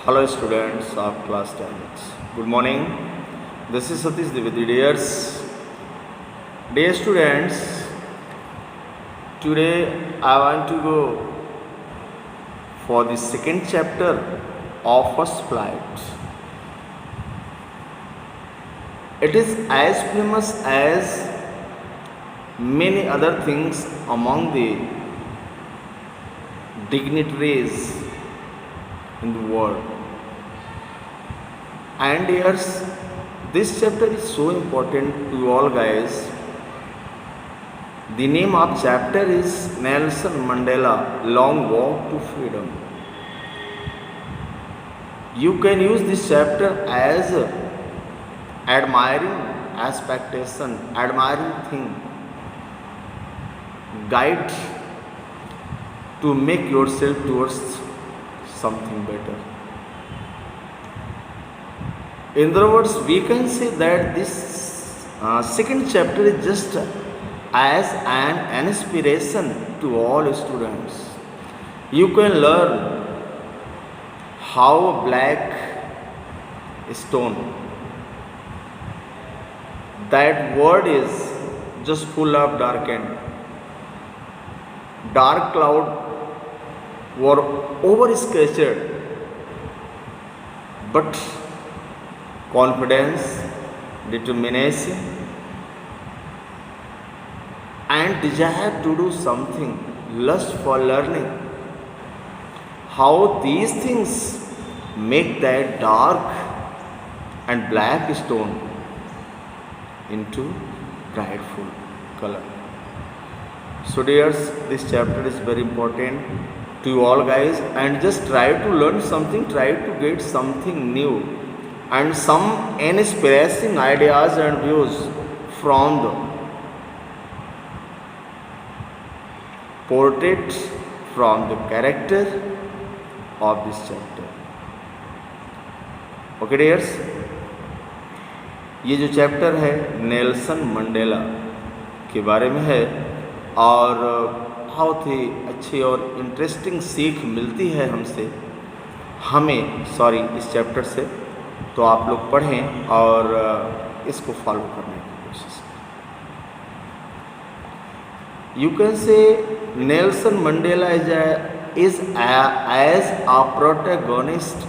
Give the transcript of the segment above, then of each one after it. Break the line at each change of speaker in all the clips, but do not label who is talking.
Hello students of class 10th. Good morning. This is Satish Dwivedi. Dear students, today I want to go for the second chapter of First Flight. It is as famous as many other things among the dignitaries in the world. And yes, this chapter is so important to you all guys. The name of chapter is Nelson Mandela Long Walk to Freedom. You can use this chapter as admiring expectation, admiring thing, guide to make yourself towards something better. In other words, we can say that this second chapter is just as an inspiration to all students. You can learn how a black stone, that word is just full of dark cloud were overscattered, but confidence, determination, and desire to do something, lust for learning, how these things make that dark and black stone into brightful color. So dears, this chapter is very important to you all guys, and just try to learn something, try to get something new and some inspiring ideas and views from the portrait from the character of this chapter. Okay dears, ये जो chapter है Nelson Mandela के बारे में है और बहुत ही अच्छी और इंटरेस्टिंग सीख मिलती है हमें इस चैप्टर से। तो आप लोग पढ़ें और इसको फॉलो करने की कोशिश करें। You can say Nelson Mandela is as a protagonist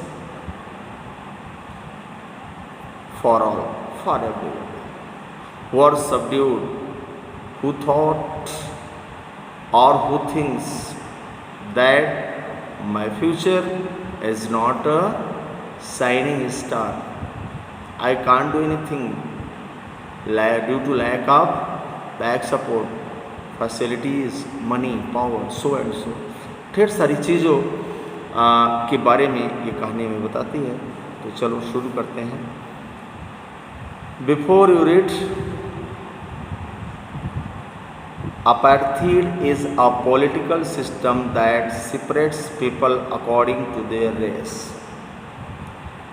for all, for everyone who are subdued, who thought or who thinks that my future is not a shining star. I can't do anything due to lack of back support, facilities, money, power, so and so. ढेर सारी चीज़ों के बारे में ये कहानी में बताती है। तो चलो शुरू करते हैं। Before you read, apartheid is a political system that separates people according to their race.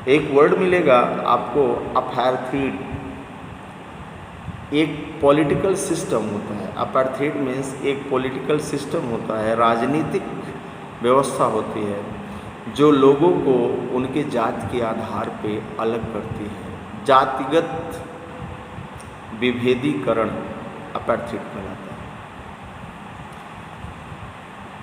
एक वर्ड मिलेगा आपको, अपार्थीड। एक पॉलिटिकल सिस्टम होता है। अपार्थीड मीन्स एक पॉलिटिकल सिस्टम होता है, राजनीतिक व्यवस्था होती है जो लोगों को उनके जाति के आधार पे अलग करती है। जातिगत विभेदीकरण अपार्थीड कहलाता है।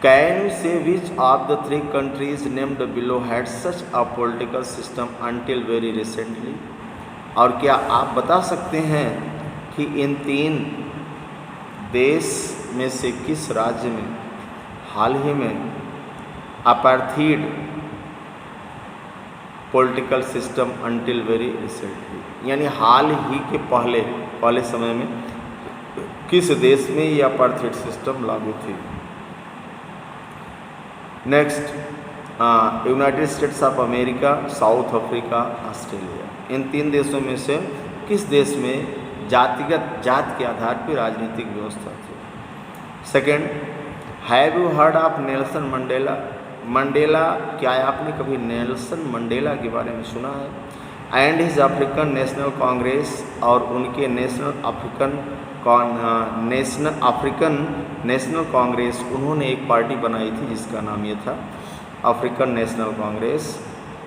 Can you say which of the three countries named below had such a political system until very recently? और क्या आप बता सकते हैं कि इन तीन देश में से किस राज्य में हाल ही में apartheid political system until very recently, यानी हाल ही के पहले समय में किस देश में ये अपार्थीड सिस्टम लागू थी? Next, United States of America, South Africa, Australia. इन तीन देशों में से किस देश में जात के आधार पर राजनीतिक व्यवस्था थी? Second, have you heard of Nelson Mandela? क्या आपने कभी नेल्सन मंडेला के बारे में सुना है? And his African national Congress, और उनके नेशनल अफ्रीकन नेशनल कांग्रेस, उन्होंने एक पार्टी बनाई थी जिसका नाम ये था African national Congress.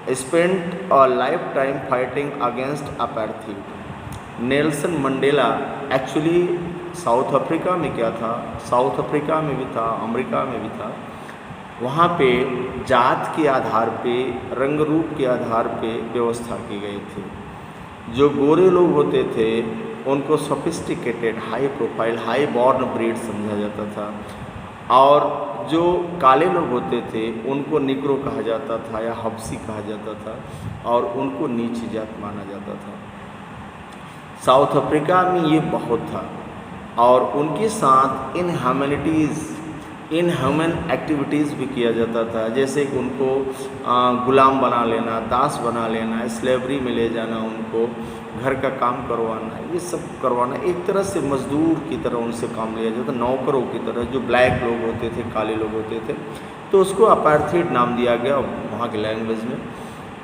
spent a lifetime fighting against apartheid. Nelson Mandela actually south Africa में क्या था, साउथ अफ्रीका में भी था, अमेरिका में भी था, वहाँ पे जात के आधार पे, रंग रूप के आधार पे व्यवस्था की गई थी। जो गोरे लोग होते थे उनको sophisticated, high profile, high born breed समझा जाता था, और जो काले लोग होते थे उनको निग्रो कहा जाता था या हब्सी कहा जाता था, और उनको नीची जात माना जाता था। साउथ अफ्रीका में ये बहुत था, और उनके साथ इनह्यूमन एक्टिविटीज़ भी किया जाता था, जैसे कि उनको गुलाम बना लेना, दास बना लेना, स्लेवरी में ले जाना, उनको घर का काम करवाना, ये सब करवाना, एक तरह से मजदूर की तरह उनसे काम लिया जाता, नौकरों की तरह। जो ब्लैक लोग होते थे, काले लोग होते थे, तो उसको अपार्थाइड नाम दिया गया वहाँ की लैंग्वेज में।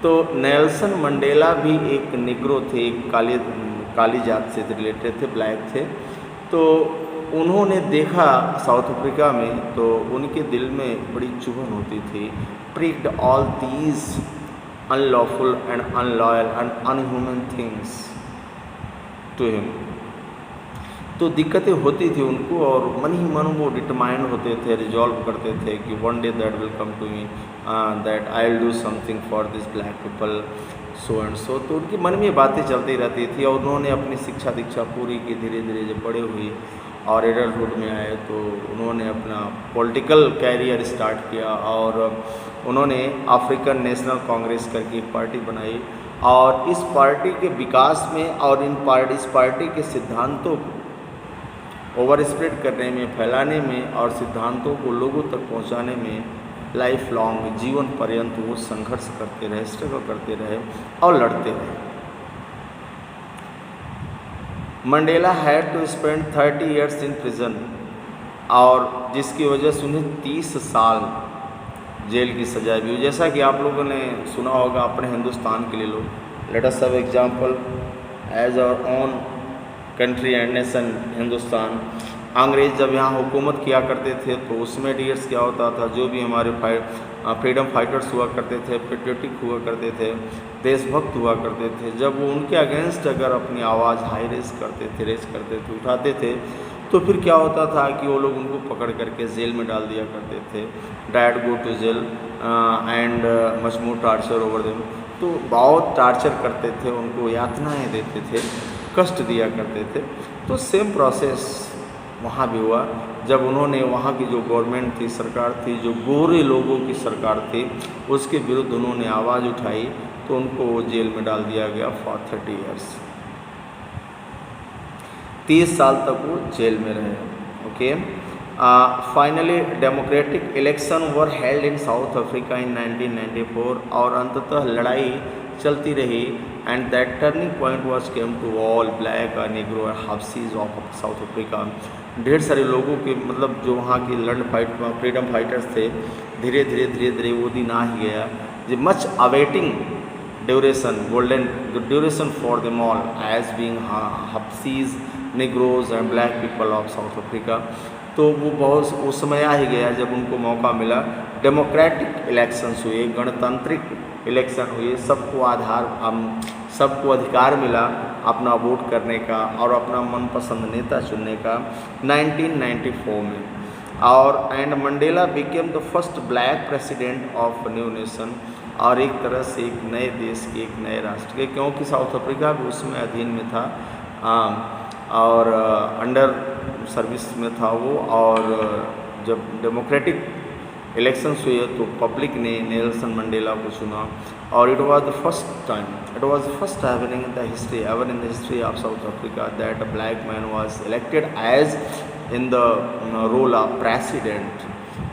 तो नेल्सन मंडेला भी एक निग्रो थे, एक काली जात से रिलेटेड थे, ब्लैक थे। तो उन्होंने देखा साउथ अफ्रीका में, तो उनके दिल में बड़ी चुभन होती थी। Pricked all these unlawful and unloyal and unhuman things to him. तो दिक्कतें होती थी उनको, और मन ही मन वो डिटरमाइंड होते थे, रिजॉल्व करते थे कि one day that will come to me, that I will do something for this black people, so and so. तो उनके मन में बातें चलती रहती थी, और उन्होंने अपनी शिक्षा दीक्षा पूरी की। धीरे धीरे जब बड़े हुए और एडल्टहुड में आए, तो उन्होंने अपना पॉलिटिकल कैरियर स्टार्ट किया, और उन्होंने अफ्रीकन नेशनल कांग्रेस करके एक पार्टी बनाई, और इस पार्टी के विकास में और इस पार्टी के सिद्धांतों को ओवर स्प्रेड करने में, फैलाने में, और सिद्धांतों को लोगों तक पहुंचाने में लाइफ लॉन्ग, जीवन पर्यंत वो संघर्ष करते रहे, स्ट्रगल करते रहे और लड़ते रहे। Mandela had to spend 30 years in prison, और जिसकी वजह से उन्हें 30 साल जेल की सजा भी हुई। जैसा कि आप लोगों ने सुना होगा अपने हिंदुस्तान के लिए, लोग let us have example as our own country and nation Hindustan. अंग्रेज़ जब यहाँ हुकूमत किया करते थे, तो उसमें डियर्स क्या होता था, जो भी हमारे फ्रीडम फाइटर्स हुआ करते थे, पेट्रियोटिक हुआ करते थे, देशभक्त हुआ करते थे, जब वो उनके अगेंस्ट अगर अपनी आवाज़ हाई रेस करते थे, उठाते थे, तो फिर क्या होता था कि वो लोग उनको पकड़ करके जेल में डाल दिया करते थे। Dad go to jail and much more torture over them. तो बहुत टार्चर करते थे, उनको यातनाएं देते थे, कष्ट दिया करते थे। तो सेम प्रोसेस वहाँ भी हुआ, जब उन्होंने वहाँ की जो गवर्नमेंट थी, सरकार थी, जो गोरे लोगों की सरकार थी, उसके विरुद्ध उन्होंने आवाज़ उठाई, तो उनको जेल में डाल दिया गया फॉर 30 ईयर्स। 30 साल तक वो जेल में रहे। Okay, finally democratic election were held in South Africa in 1994, और अंततः लड़ाई चलती रही, and that turning point was came to all black और निग्रो और हब्सीज ऑफ साउथ अफ्रीका। ढेर सारे लोगों के, मतलब जो वहाँ की फ्रीडम फाइटर्स थे, धीरे धीरे वो दिन आ ही गया, जो much awaiting duration, golden duration for them all as being हब्सीज, negroes and black people of South Africa. तो वो बहुत उस समय आ ही गया जब उनको मौका मिला। डेमोक्रेटिक इलेक्शंस हुए, गणतांत्रिक इलेक्शन हुए, सबको अधिकार मिला अपना वोट करने का और अपना मनपसंद नेता चुनने का 1994 में। और and Mandela became the first black president of new nation, और एक तरह से एक नए देश के, एक नए राष्ट्र के, क्योंकि साउथ अफ्रीका भी उसमें अधीन में था और अंडर सर्विस में था वो। और जब डेमोक्रेटिक इलेक्शंस हुए तो पब्लिक ने नेल्सन मंडेला को चुना, और it was the first happening in the history, ever in the history of South Africa, that a black man was elected as in the role of president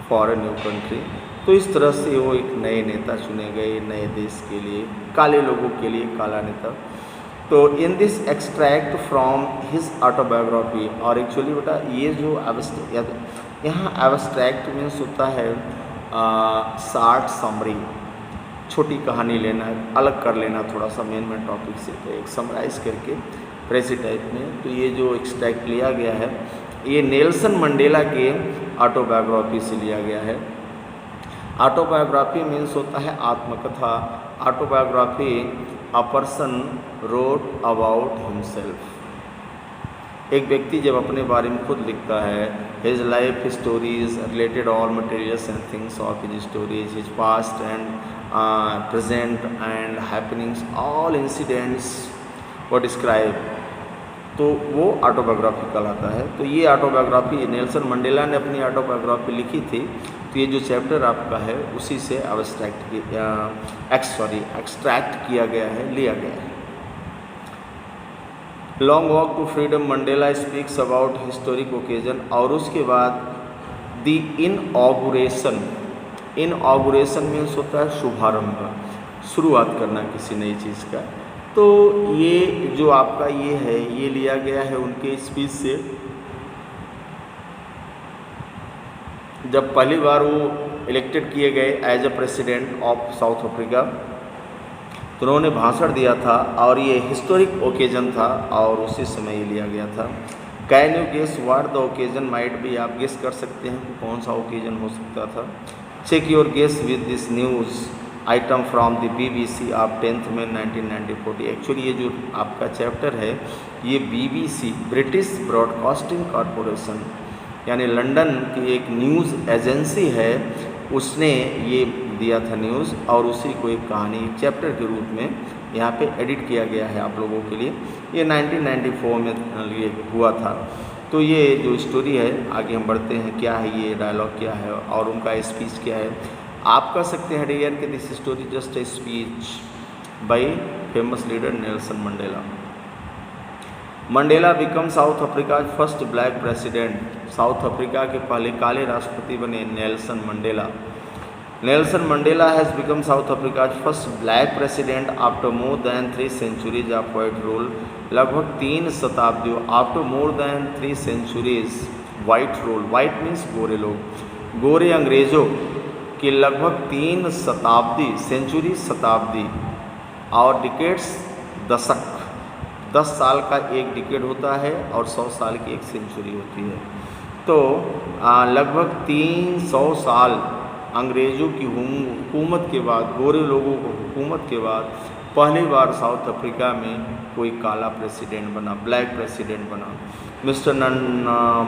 for a new country. तो इस तरह से वो एक नए नेता चुने गए, नए देश के लिए, काले लोगों के लिए काला नेता। तो in this extract from his autobiography, और एक्चुअली बेटा ये जो यहाँ एब्स्ट्रैक्ट मीन्स होता है शार्ट समरी, छोटी कहानी लेना, अलग कर लेना थोड़ा सा मेन टॉपिक से, तो एक समराइज करके प्रेसी टाइप में। तो ये जो एक्सट्रैक्ट लिया गया है, ये नेल्सन मंडेला के ऑटोबायोग्राफी से लिया गया है। ऑटोबायोग्राफी मीन्स होता है आत्मकथा। Autobiography a person wrote about himself. एक व्यक्ति जब अपने बारे में खुद लिखता है, his life stories related all materials and things of his stories, his past and present and happenings, all incidents were describe, तो वो ऑटोबायोग्राफी कहलाता है। तो ये ऑटोबायोग्राफी नेल्सन मंडेला ने अपनी ऑटोबायोग्राफी लिखी थी। तो ये जो चैप्टर आपका है उसी से एक्सट्रैक्ट किया गया है, लिया गया है। Long walk to freedom, Mandela speaks about historic occasion. और उसके बाद द इनऑगुरेशन। इनऑगुरेशन मीन्स होता है शुभारंभ, शुरुआत करना किसी नई चीज़ का। तो ये जो आपका ये है, ये लिया गया है उनके स्पीच से। जब पहली बार वो इलेक्टेड किए गए as a president of South Africa, तो उन्होंने भाषण दिया था और ये हिस्टोरिक ओकेजन था और उसी समय ये लिया गया था। Can you guess what the occasion might be? आप गेस कर सकते हैं कि कौन सा ओकेजन हो सकता था। Check your guess with this news item from the BBC of 10 May 1994। Actually ये जो आपका चैप्टर है ये BBC ब्रिटिश ब्रॉडकास्टिंग कॉरपोरेशन यानी लंदन की एक न्यूज़ एजेंसी है, उसने ये दिया था न्यूज़ और उसी को एक कहानी एक चैप्टर के रूप में यहाँ पे एडिट किया गया है आप लोगों के लिए। ये 1994 में ये हुआ था। तो ये जो स्टोरी है, आगे हम बढ़ते हैं, क्या है ये डायलॉग, क्या है और उनका स्पीच क्या है। आप कह सकते हैं डियर कि this story just a speech bye famous leader Nelson Mandela. Mandela become south Africa first black president. South Africa के पहले काले राष्ट्रपति बने Nelson Mandela. Nelson Mandela has become south Africa first black president after more than 3 centuries of white rule. लगभग 3 शताब्दियों, after more than 3 centuries white rule, white means गोरे लोग, गोरे अंग्रेज़ों की लगभग 3 शताब्दी, सेंचुरी शताब्दी और डिकेड्स दशक, 10 साल का एक डिकेड होता है और 100 साल की एक सेंचुरी होती है। तो लगभग 300 साल अंग्रेज़ों की हुकूमत के बाद, गोरे लोगों को हुकूमत के बाद पहली बार साउथ अफ्रीका में कोई काला प्रेसिडेंट बना, ब्लैक प्रेसिडेंट बना। Mister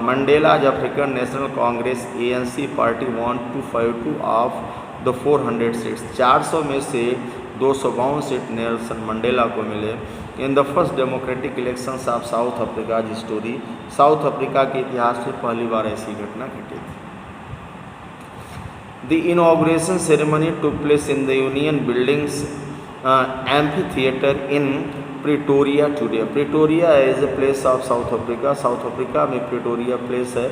Mandela's African national Congress ANC party want 252 of the 400 seats. 400 में से 252 सीट नेल्सन मंडेला को मिले। In the first democratic elections of South Africa history. South Africa के इतिहास में पहली बार ऐसी घटना घटी थी। The inauguration ceremony took place in the Union Buildings amphitheater in Pretoria today. Pretoria is a place of South Africa. South Africa में Pretoria place है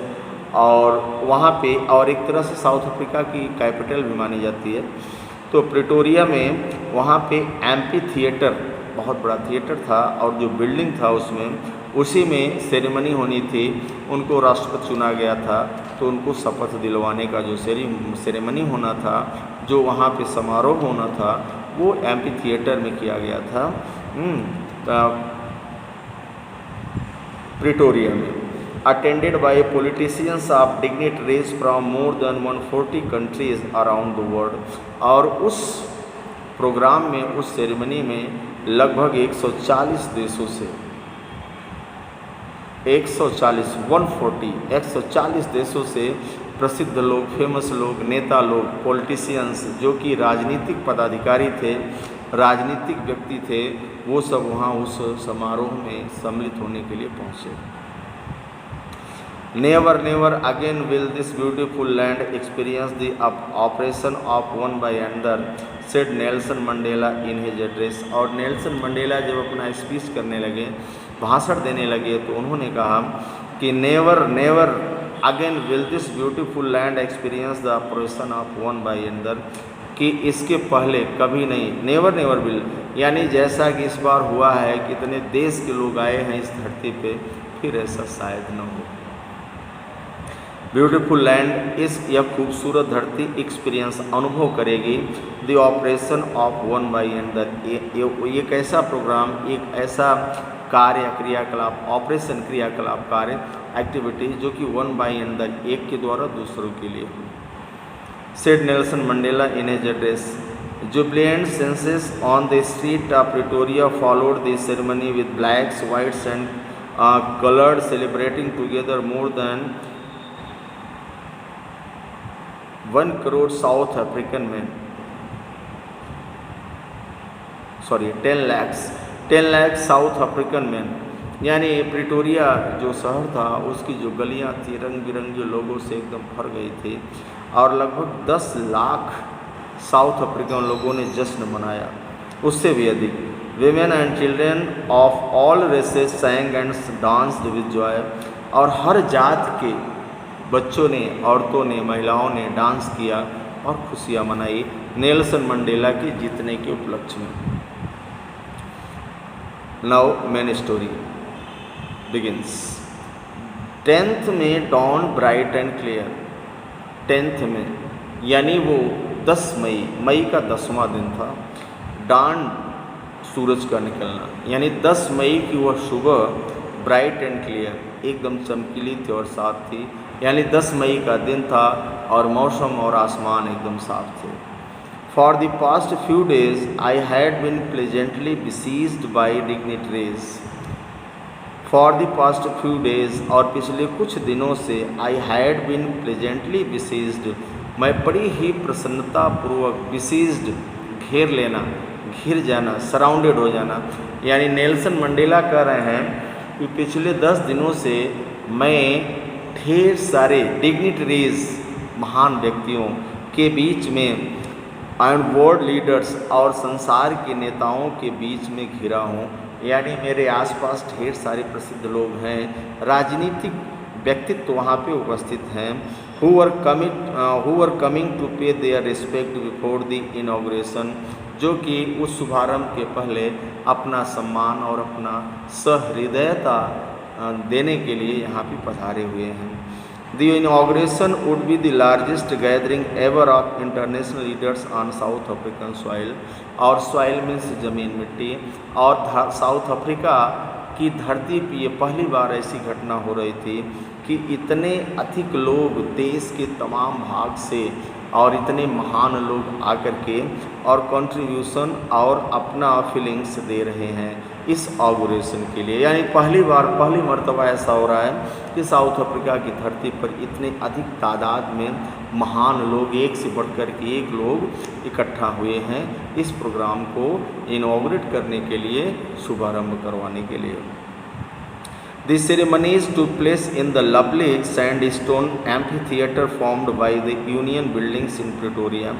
और वहाँ पे, और एक तरह से साउथ अफ्रीका की कैपिटल भी मानी जाती है। तो प्रिटोरिया में वहाँ पे एम्पी थिएटर, बहुत बड़ा थिएटर था और जो बिल्डिंग था उसमें, उसी में सेरेमनी होनी थी। उनको राष्ट्रपति चुना गया था, तो उनको शपथ दिलवाने का जो सेरेमनी होना था, जो वहाँ पे समारोह होना था, वो एम्पी थिएटर में किया गया था प्रिटोरिया में। Attended by politicians of dignitaries from more than 140 countries around the world. और उस प्रोग्राम में, उस सेरेमनी में लगभग 140 देशों से 140 देशों से प्रसिद्ध लोग, फेमस लोग, नेता लोग, पॉलिटिशियंस जो कि राजनीतिक पदाधिकारी थे, राजनीतिक व्यक्ति थे, वो सब वहाँ उस समारोह में सम्मिलित होने के लिए पहुँचे। Never never again will this beautiful land experience the operation of one by another, said Nelson Mandela in his address. और नेल्सन मंडेला जब अपना स्पीच करने लगे, भाषण देने लगे, तो उन्होंने कहा कि never never again will this beautiful land experience the operation of one by अंदर, कि इसके पहले कभी नहीं, नेवर नेवर विल, यानी जैसा कि इस बार हुआ है, कितने देश के लोग आए हैं इस धरती पे, फिर ऐसा शायद न हो। ब्यूटीफुल लैंड, इस यह खूबसूरत धरती एक्सपीरियंस, अनुभव करेगी the operation of one by अंदर, ये कैसा प्रोग्राम, एक ऐसा कार्य क्रियाकलाप, ऑपरेशन क्रियाकलाप, कार्य एक्टिविटी जो कि वन बाय अंदर, एक के द्वारा दूसरों के लिए हो। said Nelson Mandela in his address. Jubilant census on the street of Pretoria followed the ceremony with blacks, whites, and colored celebrating together. More than 1 crore South African men, 10 lakh south African man, यानी Pretoria जो शहर था उसकी जो गलियां थी रंग बिरंगे लोगों से एकदम भर गई थी और लगभग 10 लाख साउथ अफ्रीकन लोगों ने जश्न मनाया, उससे भी अधिक। Women and children of all races sang and danced with joy, और हर जात के बच्चों ने, औरतों ने, महिलाओं ने डांस किया और खुशियाँ मनाई नेल्सन मंडेला के जीतने के उपलक्ष्य में। Now main story begins. 10th में don bright and clear, 10th में यानी वो 10 मई का 10वां दिन था। डॉन सूरज का निकलना, यानी 10 मई की वह सुबह ब्राइट एंड क्लियर एकदम चमकीली थी और साफ थी, यानी 10 मई का दिन था और मौसम और आसमान एकदम साफ थे। For the past few days, I had been pleasantly besieged by dignitaries. For the past few days, और पिछले कुछ दिनों से I had been pleasantly besieged, मैं बड़ी ही प्रसन्नतापूर्वक, besieged घेर लेना, घिर जाना, सराउंडेड हो जाना, यानी नेल्सन मंडेला कह रहे हैं कि पिछले 10 दिनों से मैं ढेर सारे डिग्निटरीज, महान व्यक्तियों के बीच में एंड वर्ल्ड लीडर्स और संसार के नेताओं के बीच में घिरा हूँ, यानी मेरे आसपास ढेर सारे प्रसिद्ध लोग हैं, राजनीतिक व्यक्तित्व वहाँ पे उपस्थित हैं। who were coming to pay their respect before the inauguration, जो कि उस शुभारंभ के पहले अपना सम्मान और अपना सहृदयता देने के लिए यहाँ पे पधारे हुए हैं। The inauguration would be the largest gathering ever of international leaders on South African soil, और soil means ज़मीन, मिट्टी, और साउथ अफ्रीका की धरती पर ये पहली बार ऐसी घटना हो रही थी कि इतने अधिक लोग देश के तमाम भाग से और इतने महान लोग आकर के और कंट्रीब्यूशन और अपना फीलिंग्स दे रहे हैं इस ऑगुरेशन के लिए, यानी पहली मर्तबा ऐसा हो रहा है कि साउथ अफ्रीका की धरती पर इतने अधिक तादाद में महान लोग, एक से बढ़कर के एक लोग इकट्ठा हुए हैं इस प्रोग्राम को इनॉग्रेट करने के लिए, शुभारंभ करवाने के लिए। The ceremonies took place in the lovely sandstone amphitheater formed by the Union Buildings in Pretoria,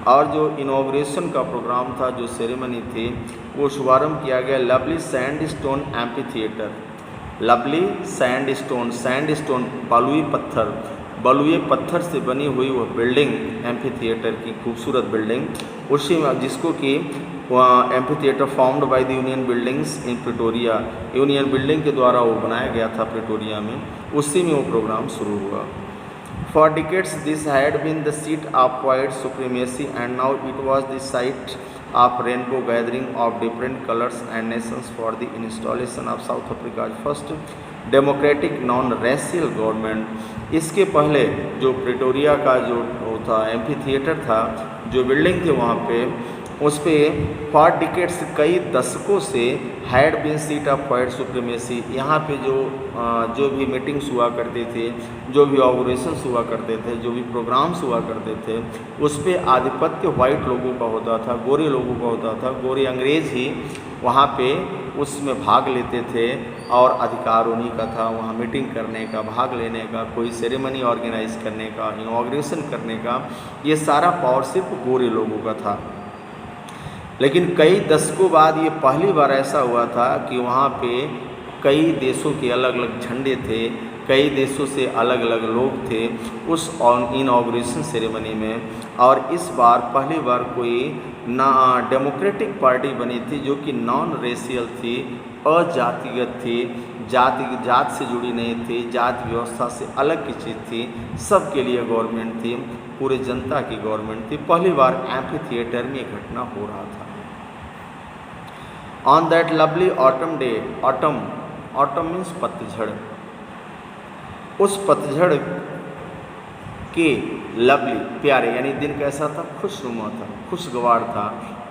और जो इनॉग्रेशन का प्रोग्राम था, जो सेरेमनी थी, वो शुभारंभ किया गया lovely sandstone amphitheatre. Lovely sandstone बलुए पत्थर से बनी हुई वह बिल्डिंग, एम्फीथिएटर की खूबसूरत बिल्डिंग, उसी में जिसको कि amphitheatre formed by the union buildings in Pretoria, union building के द्वारा वो बनाया गया था प्रिटोरिया में, उसी में वो प्रोग्राम शुरू हुआ। For decades this had been the seat of white supremacy, and now it was the site of rainbow gathering of different colors and nations for the installation of South Africa's first democratic non-racial government। इसके पहले जो Pretoria का जो था amphitheatre था, जो building थी वहाँ पे, उस पर फॉर डिकेट्स, कई दशकों से had been seat of white supremacy, यहाँ पे जो भी मीटिंग्स हुआ करते थे, जो भी ऑपरेशंस हुआ करते थे, जो भी प्रोग्राम्स हुआ करते थे, उस पर आधिपत्य वाइट लोगों का होता था, गोरे लोगों का होता था। गोरे अंग्रेज़ ही वहाँ पे उसमें भाग लेते थे और अधिकार उन्हीं का था वहाँ मीटिंग करने का, भाग लेने का, कोई सेरेमनी ऑर्गेनाइज करने का, इनॉग्रेशन करने का, ये सारा पावर सिर्फ गोरे लोगों का था। लेकिन कई दशकों बाद ये पहली बार ऐसा हुआ था कि वहाँ पे कई देशों के अलग अलग झंडे थे, कई देशों से अलग अलग लोग थे उस इनॉग्रेशन सेरेमनी में, और इस बार पहली बार कोई डेमोक्रेटिक पार्टी बनी थी जो कि नॉन रेशियल थी, अजातिगत थी, जात से जुड़ी नहीं थी, जात व्यवस्था से अलग की चीज़ थी, सबके लिए गवर्नमेंट थी, पूरे जनता की गवर्नमेंट थी। पहली बार एम्फीथिएटर में ये घटना हो रहा था। On that lovely autumn day, autumn means पतझड़, उस पतझड़ के लवली प्यारे, यानी दिन कैसा था, खुशनुमा था, खुशगवार था,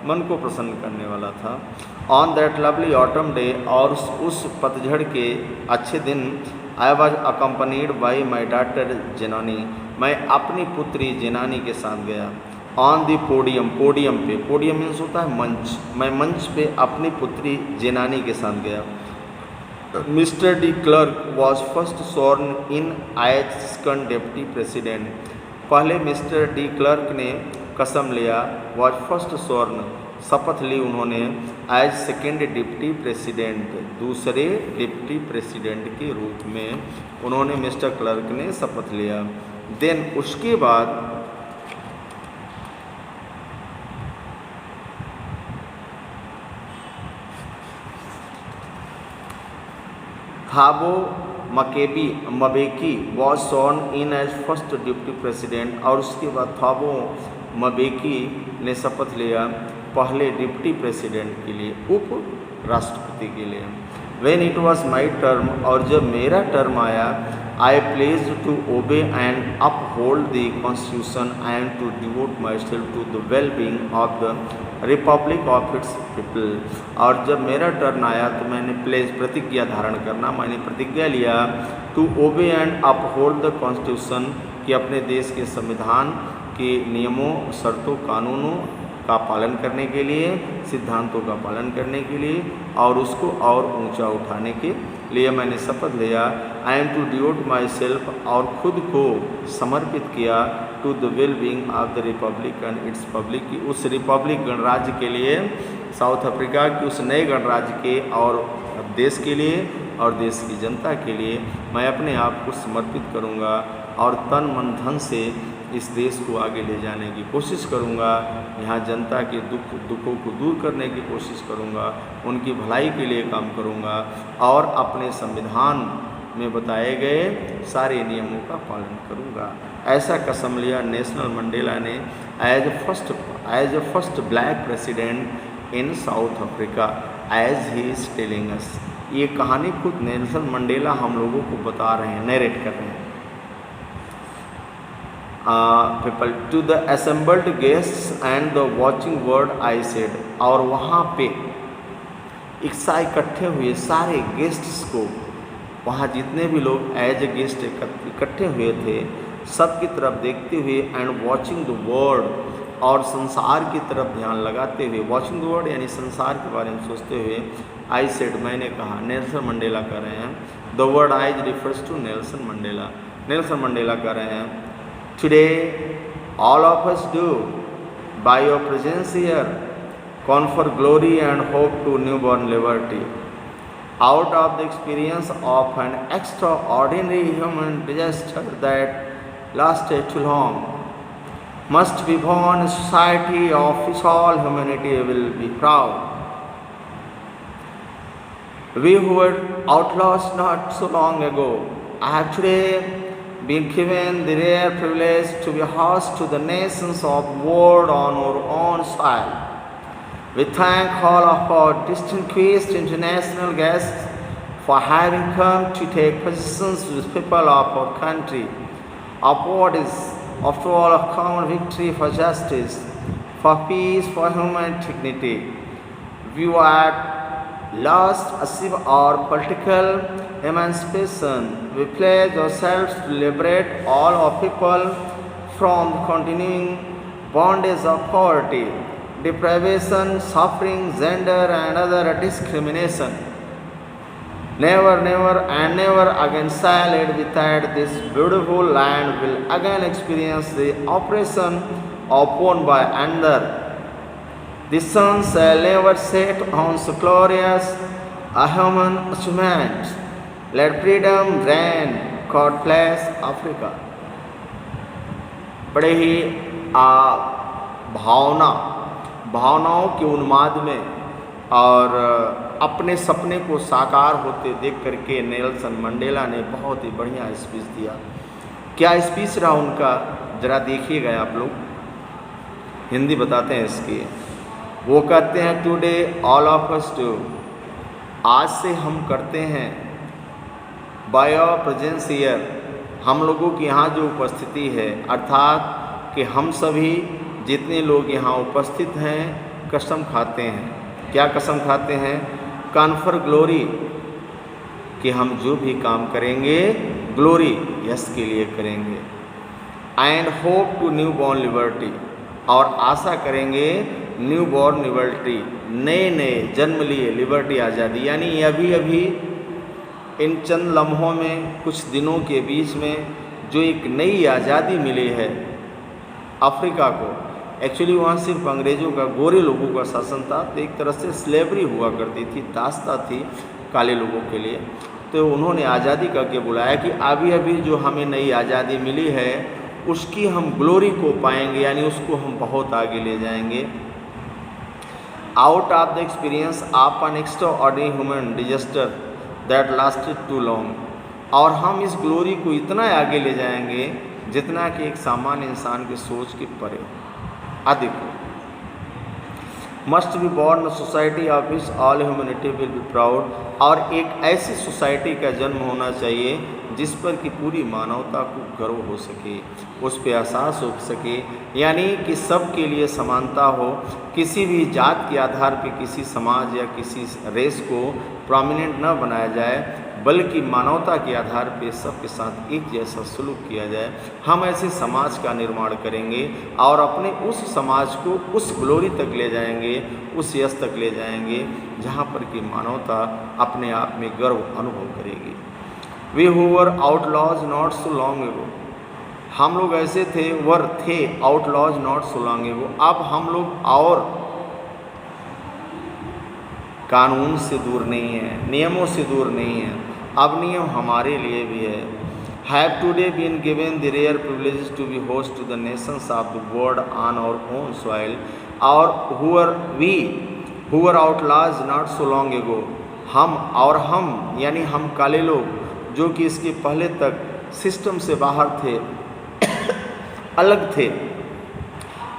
मन को प्रसन्न करने वाला था। On that lovely autumn day, और उस पतझड़ के अच्छे दिन, I was accompanied by my daughter Zenani, मैं अपनी पुत्री जेनानी के साथ गया। ऑन द पोडियम, पोडियम पे, पोडियम मीन्स होता है मंच, मैं मंच पे अपनी पुत्री जेनानी के साथ गया। Mister de Klerk was first sworn in as second deputy president, पहले मिस्टर डी क्लर्क ने कसम लिया, वॉज फर्स्ट स्वॉर्न शपथ ली उन्होंने, एज सेकेंड डिप्टी प्रेसिडेंट, दूसरे डिप्टी प्रेसिडेंट के रूप में उन्होंने मिस्टर क्लर्क ने शपथ लिया। देन उसके बाद Thabo Mbeki was sworn in as first deputy president, और उसके बाद थाबो मबेकी ने शपथ लिया पहले डिप्टी प्रेसिडेंट के लिए, उप राष्ट्रपति के लिए। When it was my term, और जब मेरा टर्म आया, I pledge to obey and uphold the constitution and to devote myself to the well being of the republic of its people, और जब मेरा टर्न आया तो मैंने प्लेज प्रतिज्ञा धारण करना, मैंने प्रतिज्ञा लिया to obey and uphold the constitution, कि अपने देश के संविधान के नियमों, शर्तों, कानूनों का पालन करने के लिए, सिद्धांतों का पालन करने के लिए, और उसको और ऊंचा उठाने के लिए मैंने शपथ लिया। I am to devote myself, और खुद को समर्पित किया, to the well being of the republic and its public, की उस रिपब्लिक गणराज्य के लिए, साउथ अफ्रीका की उस नए गणराज्य के और देश के लिए और देश की जनता के लिए मैं अपने आप को समर्पित करूंगा, और तन मन धन से इस देश को आगे ले जाने की कोशिश करूंगा। यहाँ जनता के दुखों को दूर करने की कोशिश करूंगा, उनकी भलाई के लिए काम करूंगा, और अपने संविधान में बताए गए सारे नियमों का पालन करूंगा। ऐसा कसम लिया नेल्सन मंडेला ने as a first black president in South Africa, as he is telling us. ये कहानी खुद नेल्सन मंडेला हम लोगों को बता रहे हैं, नरेट कर रहे हैं। People to the assembled guests and the watching world I said, और वहाँ पे इकट्ठे हुए सारे गेस्ट्स को, वहाँ जितने भी लोग एज ए गेस्ट इकट्ठे हुए थे, सब की तरफ देखते हुए, एंड वॉचिंग द वर्ल्ड, और संसार की तरफ ध्यान लगाते हुए, वॉचिंग द वर्ल्ड यानी संसार के बारे में सोचते हुए, आई सेड मैंने कहा, नेल्सन मंडेला कह रहे हैं, the word I's refers to Nelson Mandela, Nelson Mandela कह रहे हैं, today all of us do, by your presence here, confer glory and hope to newborn liberty. Out of the experience of an extraordinary human disaster that lasted too long, must be born a society of which all humanity will be proud. We who were outlaws not so long ago have today been given the rare privilege to be host to the nations of the world on our own soil. We thank all of our distinguished international guests for having come to take positions with people of our country. Of what is, after all, a common victory for justice, for peace, for human dignity. We were at last achieve our political emancipation. We pledge ourselves to liberate all our people from the continuing bondage of poverty, deprivation, suffering, gender and other discrimination. Never, never and never again shall it be that this beautiful land will again experience the oppression of one by another. The sun shall never set on so glorious a human achievement. Let freedom reign. God bless Africa. बड़े ही भावनाओं के उन्माद में और अपने सपने को साकार होते देख करके नेल्सन मंडेला ने बहुत ही बढ़िया स्पीच दिया। क्या स्पीच रहा उनका, ज़रा देखिएगा आप लोग, हिंदी बताते हैं इसकी। वो कहते हैं, today all of us do, आज से हम करते हैं, बाय योर प्रेजेंस हियर, हम लोगों की यहाँ जो उपस्थिति है, अर्थात कि हम सभी जितने लोग यहाँ उपस्थित हैं कसम खाते हैं। क्या कसम खाते हैं? कॉन्फर ग्लोरी, कि हम जो भी काम करेंगे ग्लोरी यश के लिए करेंगे। And hope to newborn liberty, और आशा करेंगे न्यू बॉर्न लिबर्टी, नए नए जन्म लिए लिबर्टी आज़ादी, यानी अभी अभी इन चंद लम्हों में कुछ दिनों के बीच में जो एक नई आज़ादी मिली है अफ्रीका को। एक्चुअली वहाँ सिर्फ अंग्रेज़ों का, गोरे लोगों का शासन था, तो एक तरह से स्लेवरी हुआ करती थी, दास्ता थी काले लोगों के लिए। तो उन्होंने आज़ादी करके बुलाया कि अभी अभी जो हमें नई आज़ादी मिली है उसकी हम ग्लोरी को पाएंगे, यानी उसको हम बहुत आगे ले जाएंगे। Out of the experience of an extraordinary human disaster that lasted too long, और हम इस ग्लोरी को इतना आगे ले जाएंगे जितना कि एक सामान्य इंसान की सोच के परे अधिक हो। Must be born society of which all humanity will be proud, और एक ऐसी सोसाइटी का जन्म होना चाहिए जिस पर कि पूरी मानवता को गर्व हो सके, उस पर एहसास हो सके, यानी कि सब के लिए समानता हो, किसी भी जात के आधार पर किसी समाज या किसी रेस को प्रोमिनेंट न बनाया जाए, बल्कि मानवता के आधार पर सबके साथ एक जैसा सलूक किया जाए। हम ऐसे समाज का निर्माण करेंगे और अपने उस समाज को उस ग्लोरी तक ले जाएंगे, उस यश तक ले जाएंगे जहाँ पर कि मानवता अपने आप में गर्व अनुभव करेगी। We who were outlaws not so long ago, हम लोग ऐसे थे, थे आउटलॉज नॉट सो लॉन्ग एगो, अब हम लोग और कानून से दूर नहीं है, नियमों से दूर नहीं है, अब नियम हमारे लिए भी है। Have today been given the rare privilege to be host to the nations of the world on our own soil, और who were outlaws not so long ago, हम यानी हम काले लोग जो कि इसके पहले तक सिस्टम से बाहर थे, अलग थे,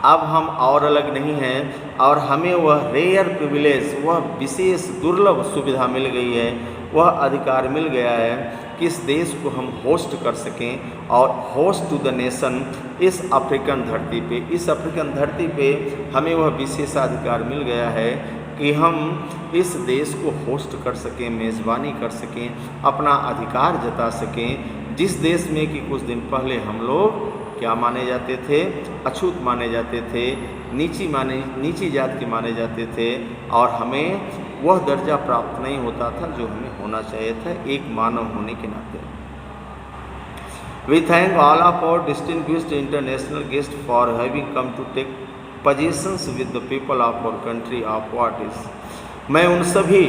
अब हम और अलग नहीं हैं, और हमें वह रेयर प्रिविलेज, वह विशेष दुर्लभ सुविधा मिल गई है, वह अधिकार मिल गया है कि इस देश को हम होस्ट कर सकें, और होस्ट टू द नेशन, इस अफ्रीकन धरती पे, इस अफ्रीकन धरती पे हमें वह विशेषाधिकार मिल गया है कि हम इस देश को होस्ट कर सकें, मेज़बानी कर सकें, अपना अधिकार जता सकें, जिस देश में कि कुछ दिन पहले हम लोग क्या माने जाते थे? अछूत माने जाते थे, नीची जात के माने जाते थे, और हमें वह दर्जा प्राप्त नहीं होता था जो हमें होना चाहिए था एक मानव होने के नाते। We thank all of our distinguished international guest for having come to take positions with the people of our country of what is. मैं उन सभी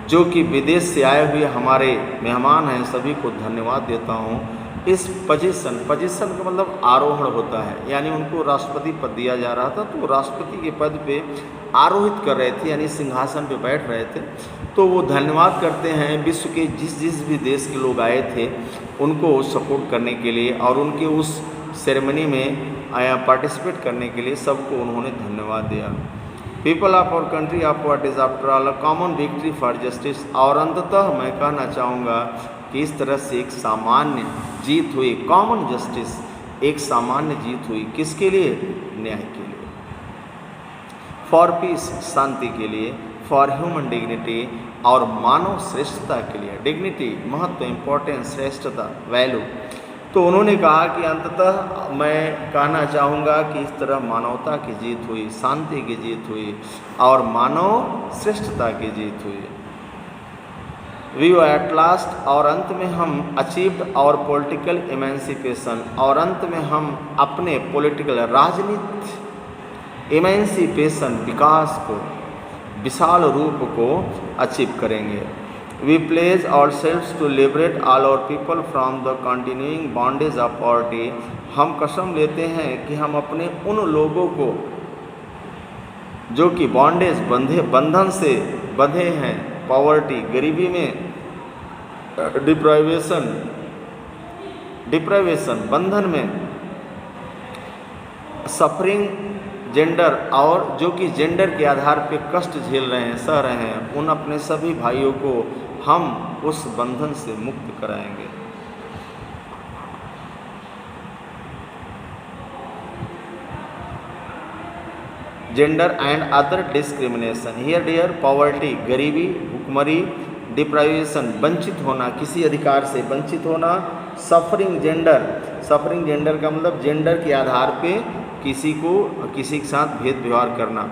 जो कि विदेश से आए हुए हमारे मेहमान हैं सभी को धन्यवाद देता हूँ। इस पोजीशन का मतलब आरोहण होता है, यानी उनको राष्ट्रपति पद दिया जा रहा था, तो वो राष्ट्रपति के पद पे आरोहित कर रहे थे, यानी सिंहासन पे बैठ रहे थे, तो वो धन्यवाद करते हैं विश्व के जिस भी देश के लोग आए थे उनको सपोर्ट करने के लिए, और उनके उस सेरेमनी में पार्टिसिपेट करने के लिए सबको उन्होंने धन्यवाद दिया। People of our country of what is after all a common victory for justice, और अंततः मैं कहना चाहूँगा कि इस तरह से एक सामान्य जीत हुई, कॉमन जस्टिस, एक सामान्य जीत हुई, किसके लिए? न्याय के लिए, फॉर पीस, शांति के लिए, फॉर ह्यूमन डिग्निटी, और मानव श्रेष्ठता के लिए। डिग्निटी महत्व, इम्पोर्टेंस, श्रेष्ठता, वैल्यू। तो उन्होंने कहा कि अंततः मैं कहना चाहूँगा कि इस तरह मानवता की जीत हुई, शांति की जीत हुई, और मानव श्रेष्ठता की जीत हुई। वी एट लास्ट, और अंत में हम अचीव्ड और पॉलिटिकल इमेंसिपेशन, और अंत में हम अपने पॉलिटिकल राजनीति इमेंसिपेशन, विकास को, विशाल रूप को अचीव करेंगे। We pledge ourselves to liberate all our people from the continuing bondage of poverty, हम कसम लेते हैं कि हम अपने उन लोगों को जो कि बॉन्डेज, बंधन से बंधे हैं, पॉवर्टी, गरीबी में, डिप्राइवेशन, बंधन में, सफरिंग, जेंडर, और जो कि जेंडर के आधार पे कष्ट झेल रहे हैं, सह रहे हैं, उन अपने सभी भाइयों को हम उस बंधन से मुक्त कराएंगे। Gender and other discrimination. Here dear poverty, गरीबी, भुखमरी, डिप्राइवेशन, वंचित होना, किसी अधिकार से वंचित होना। सफरिंग जेंडर, सफरिंग जेंडर का मतलब जेंडर के आधार पे किसी के साथ भेद व्यवहार करना।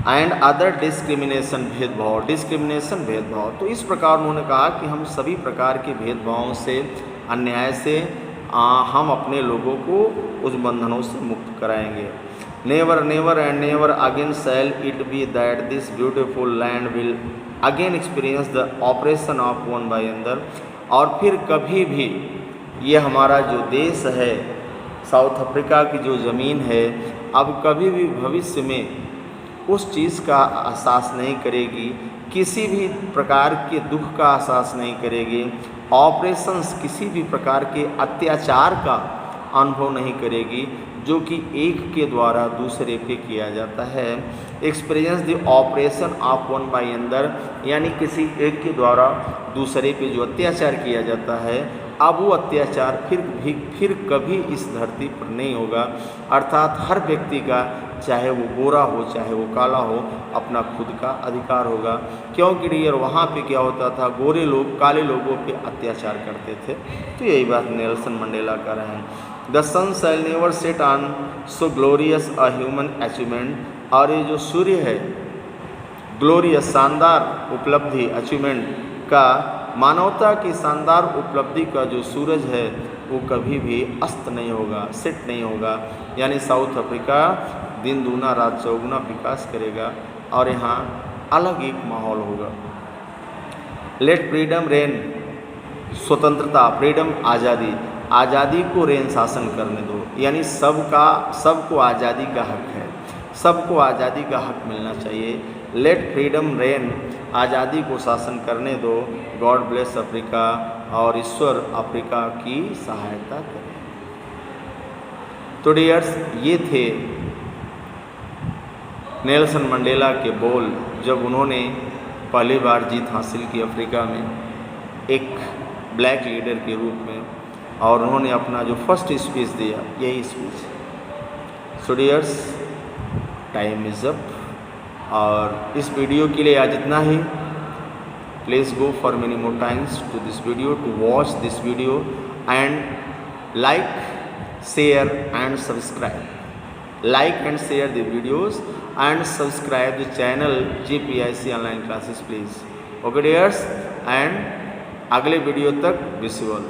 एंड अदर डिस्क्रिमिनेशन, भेदभाव, डिस्क्रिमिनेशन भेदभाव। तो इस प्रकार उन्होंने कहा कि हम सभी प्रकार के भेदभावों से, अन्याय से हम अपने लोगों को उस बंधनों से मुक्त कराएंगे। Never never and never again shall it be that this beautiful land will again experience the operation of one by another. और फिर कभी भी ये हमारा जो देश है, साउथ अफ्रीका की जो ज़मीन है, अब कभी भी भविष्य में उस चीज़ का एहसास नहीं करेगी, किसी भी प्रकार के दुख का एहसास नहीं करेगी, ऑपरेशंस, किसी भी प्रकार के अत्याचार का अनुभव नहीं करेगी जो कि एक के द्वारा दूसरे पे किया जाता है। Experience the operation of one by another, यानी किसी एक के द्वारा दूसरे पे जो अत्याचार किया जाता है, अब वो अत्याचार फिर कभी इस धरती पर नहीं होगा। अर्थात हर व्यक्ति का, चाहे वो गोरा हो चाहे वो काला हो, अपना खुद का अधिकार होगा। क्योंकि डियर वहाँ पे क्या होता था, गोरे लोग काले लोगों पे अत्याचार करते थे। तो यही बात नेल्सन मंडेला कर रहे हैं। The sun shall never set on so glorious a human achievement. और ये जो सूर्य है, ग्लोरियस, शानदार उपलब्धि, अचीवमेंट का, मानवता की शानदार उपलब्धि का जो सूरज है वो कभी भी अस्त नहीं होगा, सेट नहीं होगा। यानी साउथ अफ्रीका दिन दूना रात चौगुना विकास करेगा और यहाँ अलग एक माहौल होगा। लेट फ्रीडम रेन, स्वतंत्रता, फ्रीडम, आज़ादी, आज़ादी को रेन शासन करने दो। यानी सबको आज़ादी का हक है, सबको आज़ादी का हक मिलना चाहिए। लेट फ्रीडम रेन, आज़ादी को शासन करने दो। गॉड ब्लेस अफ्रीका, और ईश्वर अफ्रीका की सहायता करें। तो डियर्स, ये थे नेल्सन मंडेला के बोल जब उन्होंने पहली बार जीत हासिल की अफ्रीका में एक ब्लैक लीडर के रूप में, और उन्होंने अपना जो फर्स्ट स्पीच दिया, यही speech. So dears, time is up, और इस वीडियो के लिए आज इतना ही। Please go for many more times to this video, to watch this video and like, share and subscribe. Like and share the videos and subscribe the channel GPIC online classes please. Okay dears, and अगले video तक wish you all.